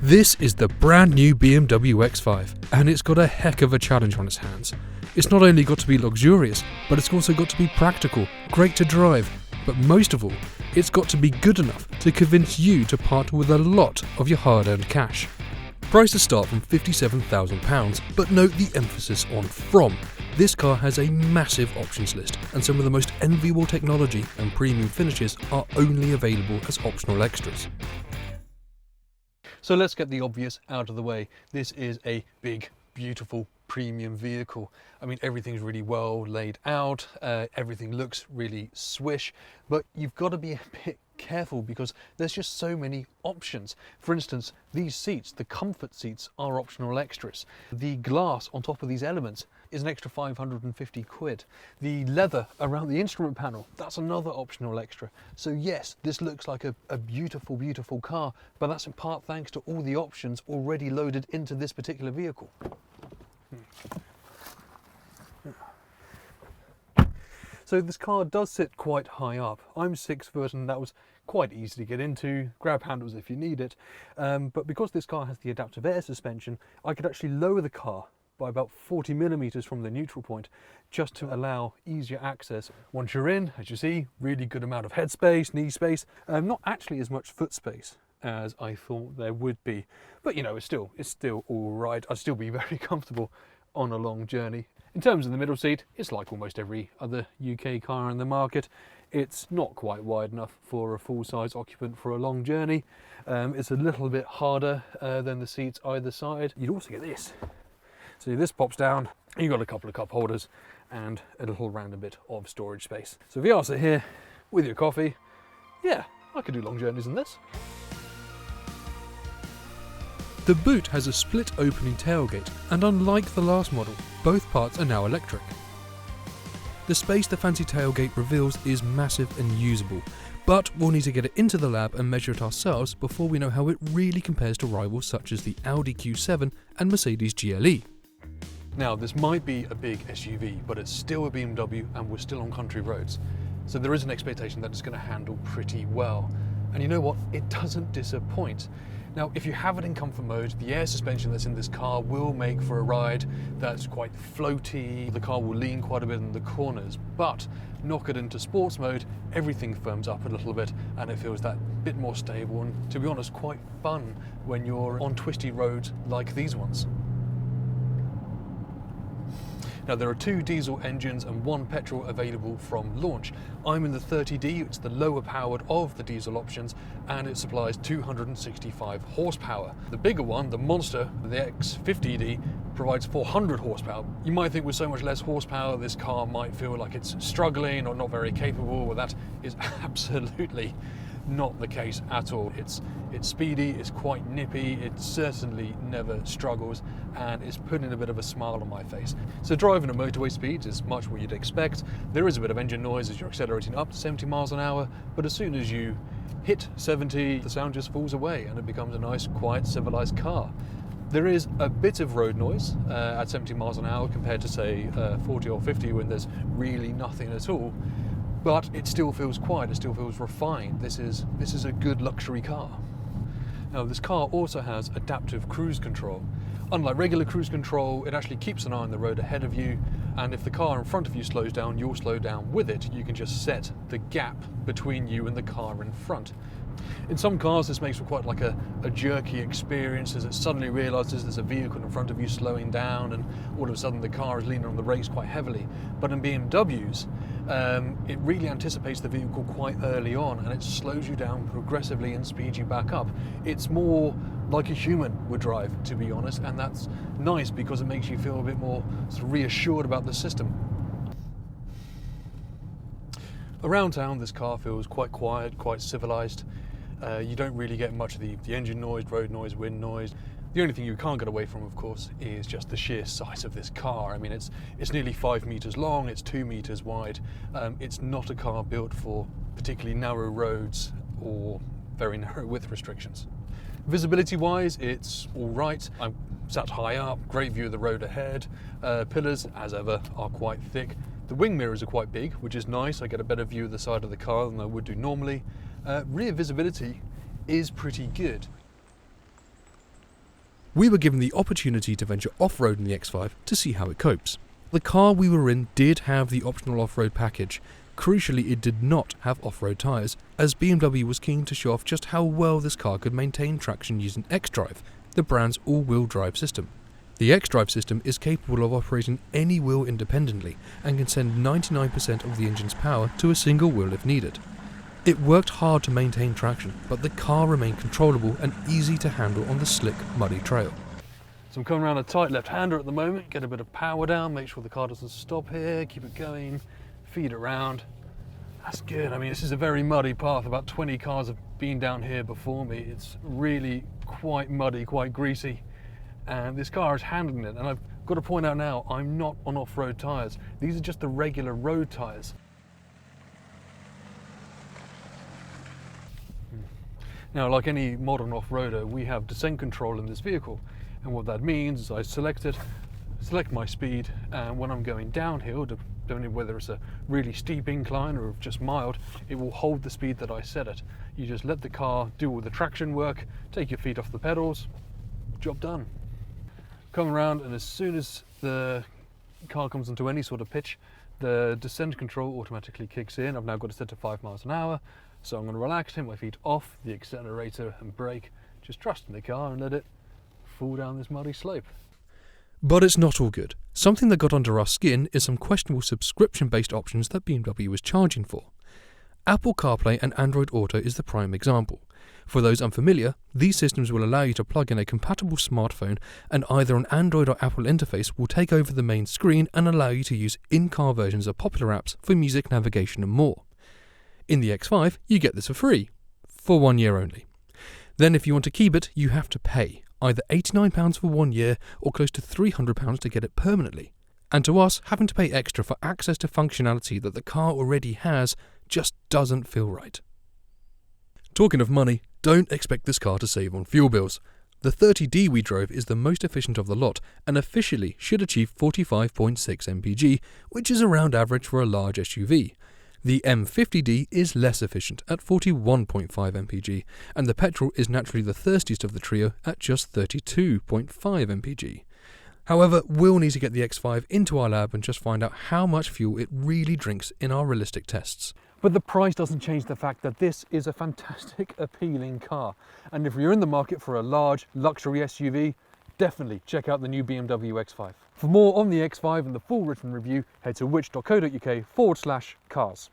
This is the brand new BMW X5, and it's got a heck of a challenge on its hands. It's not only got to be luxurious, but it's also got to be practical, great to drive, but most of all, it's got to be good enough to convince you to part with a lot of your hard-earned cash. Prices start from £57,000, but note the emphasis on from. This car has a massive options list, and some of the most enviable technology and premium finishes are only available as optional extras. So let's get the obvious out of the way. This is a big, beautiful, premium vehicle. I mean, everything's really well laid out, everything looks really swish, but you've got to be a bit careful because there's just so many options. For instance, these seats, the comfort seats, are optional extras. The glass on top of these elements is an extra 550 quid. The leather around the instrument panel, that's another optional extra. So yes, this looks like a beautiful, beautiful car, but that's in part thanks to all the options already loaded into this particular vehicle. So this car does sit quite high up. I'm 6 foot and that was quite easy to get into, grab handles if you need it. But because this car has the adaptive air suspension, I could actually lower the car by about 40 millimeters from the neutral point, just to allow easier access. Once you're in, as you see, really good amount of head space, knee space, not actually as much foot space as I thought there would be. But you know, it's still all right. I'd still be very comfortable on a long journey. In terms of the middle seat, it's like almost every other UK car in the market. It's not quite wide enough for a full-size occupant for a long journey. It's a little bit harder than the seats either side. You'd also get this. So this pops down, you've got a couple of cup holders and a little random bit of storage space. So if you are sit here with your coffee, yeah, I could do long journeys in this. The boot has a split opening tailgate, and unlike the last model, both parts are now electric. The space the fancy tailgate reveals is massive and usable, but we'll need to get it into the lab and measure it ourselves before we know how it really compares to rivals such as the Audi Q7 and Mercedes GLE. Now, this might be a big SUV, but it's still a BMW and we're still on country roads. So there is an expectation that it's going to handle pretty well. And you know what? It doesn't disappoint. Now, if you have it in comfort mode, the air suspension that's in this car will make for a ride that's quite floaty. The car will lean quite a bit in the corners, but knock it into sports mode, everything firms up a little bit and it feels that bit more stable and, to be honest, quite fun when you're on twisty roads like these ones. Now, there are 2 diesel engines and 1 petrol available from launch. I'm in the 30D, it's the lower powered of the diesel options, and it supplies 265 horsepower. The bigger one, the monster, the X50D, provides 400 horsepower. You might think with so much less horsepower, this car might feel like it's struggling or not very capable. Well, that is absolutely not the case at all. It's speedy, it's quite nippy, it certainly never struggles, and it's putting a bit of a smile on my face. So driving at motorway speeds is much what you'd expect. There is a bit of engine noise as you're accelerating up to 70 miles an hour, but as soon as you hit 70, the sound just falls away and it becomes a nice, quiet, civilized car. There is a bit of road noise at 70 miles an hour compared to, say, 40 or 50 when there's really nothing at all. But it still feels quiet, it still feels refined. This is a good luxury car. Now, this car also has adaptive cruise control. Unlike regular cruise control, it actually keeps an eye on the road ahead of you, and if the car in front of you slows down, you'll slow down with it. You can just set the gap between you and the car in front. In some cars, this makes for quite like a jerky experience as it suddenly realises there's a vehicle in front of you slowing down and all of a sudden the car is leaning on the brakes quite heavily. But in BMWs, it really anticipates the vehicle quite early on and it slows you down progressively and speeds you back up. It's more like a human would drive, to be honest, and that's nice because it makes you feel a bit more sort of reassured about the system. Around town, this car feels quite quiet, quite civilised. You don't really get much of the engine noise, road noise, wind noise. The only thing you can't get away from, of course, is just the sheer size of this car. I mean, it's nearly 5 meters long, it's 2 meters wide. It's not a car built for particularly narrow roads or very narrow width restrictions. Visibility-wise, it's all right. I'm sat high up, great view of the road ahead. Pillars, as ever, are quite thick. The wing mirrors are quite big, which is nice. I get a better view of the side of the car than I would do normally. Rear visibility is pretty good. we were given the opportunity to venture off-road in the X5 to see how it copes. The car we were in did have the optional off-road package. Crucially, it did not have off-road tyres, as BMW was keen to show off just how well this car could maintain traction using X-Drive, the brand's all-wheel drive system. The X-Drive system is capable of operating any wheel independently and can send 99% of the engine's power to a single wheel if needed. It worked hard to maintain traction, but the car remained controllable and easy to handle on the slick, muddy trail. So I'm coming around a tight left-hander at the moment, get a bit of power down, make sure the car doesn't stop here, keep it going, feed around. That's good. I mean, this is a very muddy path. About 20 cars have been down here before me. It's really quite muddy, quite greasy. And this car is handling it. And I've got to point out now, I'm not on off-road tyres. These are just the regular road tyres. Now, like any modern off-roader, we have descent control in this vehicle. And what that means is I select my speed, and when I'm going downhill, depending whether it's a really steep incline or just mild, it will hold the speed that I set it. You just let the car do all the traction work, take your feet off the pedals, job done. Come around, and as soon as the car comes into any sort of pitch, the descent control automatically kicks in. I've now got it set to 5 miles an hour, so I'm going to relax, take my feet off the accelerator and brake, just trust in the car and let it fall down this muddy slope. But it's not all good. Something that got under our skin is some questionable subscription-based options that BMW is charging for. Apple CarPlay and Android Auto is the prime example. For those unfamiliar, these systems will allow you to plug in a compatible smartphone, and either an Android or Apple interface will take over the main screen and allow you to use in-car versions of popular apps for music, navigation and more. In the X5, you get this for free, for 1 year only. Then if you want to keep it, you have to pay, either £89 for 1 year or close to £300 to get it permanently. And to us, having to pay extra for access to functionality that the car already has just doesn't feel right. Talking of money, don't expect this car to save on fuel bills. The 30D we drove is the most efficient of the lot and officially should achieve 45.6 mpg, which is around average for a large SUV. The M50D is less efficient at 41.5 mpg, and the petrol is naturally the thirstiest of the trio at just 32.5 mpg. However, we'll need to get the X5 into our lab and just find out how much fuel it really drinks in our realistic tests. But the price doesn't change the fact that this is a fantastic, appealing car. And if you're in the market for a large luxury SUV, definitely check out the new BMW X5. For more on the X5 and the full written review, head to which.co.uk/cars.